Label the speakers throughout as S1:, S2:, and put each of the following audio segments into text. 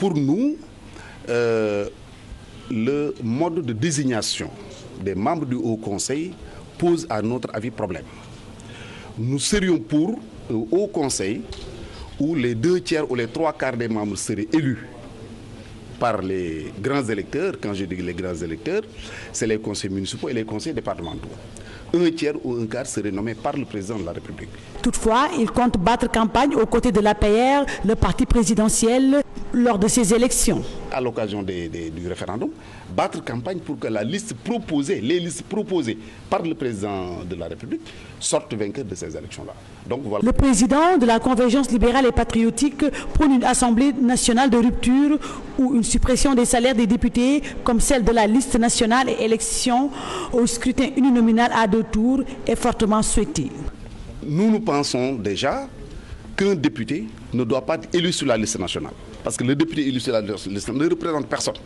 S1: Pour nous, le mode de désignation des membres du Haut Conseil pose à notre avis problème. Nous serions pour un Haut Conseil où les 2/3 ou les 3/4 des membres seraient élus par les grands électeurs. Quand je dis les grands électeurs, c'est les conseils municipaux et les conseils départementaux. 1/3 ou 1/4 seraient nommés par le président de la République.
S2: Toutefois, il compte battre campagne aux côtés de l'APR, le parti présidentiel, lors de ces élections.
S1: À l'occasion du référendum, battre campagne pour que les listes proposées par le président de la République sortent vainqueurs de ces élections-là. Donc, voilà.
S2: Le président de la Convergence libérale et patriotique prône une assemblée nationale de rupture ou une suppression des salaires des députés comme celle de la liste nationale et élection au scrutin uninominal à 2 tours est fortement souhaitée.
S1: Nous pensons déjà qu'un député ne doit pas être élu sur la liste nationale. Parce que le député élu sur la liste nationale ne représente personne.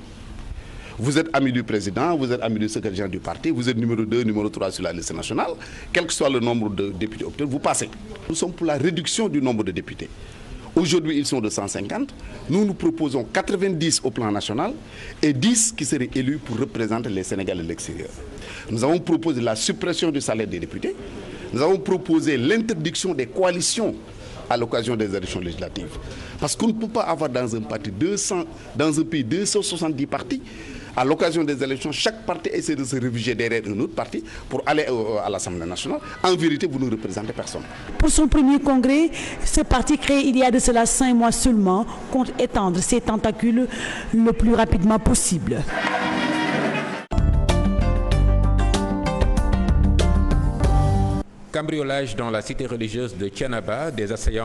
S1: Vous êtes ami du président, vous êtes ami du secrétaire général du parti, vous êtes numéro 2, numéro 3 sur la liste nationale. Quel que soit le nombre de députés obtenus, vous passez. Nous sommes pour la réduction du nombre de députés. Aujourd'hui, ils sont de 150. Nous proposons 90 au plan national et 10 qui seraient élus pour représenter les Sénégalais de l'extérieur. Nous avons proposé la suppression du salaire des députés. Nous avons proposé l'interdiction des coalitions à l'occasion des élections législatives. Parce qu'on ne peut pas avoir dans un pays 270 partis. À l'occasion des élections, chaque parti essaie de se réfugier derrière un autre parti pour aller à l'Assemblée nationale. En vérité, vous ne représentez personne.
S2: Pour son premier congrès, ce parti créé il y a de cela 5 mois seulement compte étendre ses tentacules le plus rapidement possible.
S3: Cambriolage dans la cité religieuse de Thiénaba, des assaillants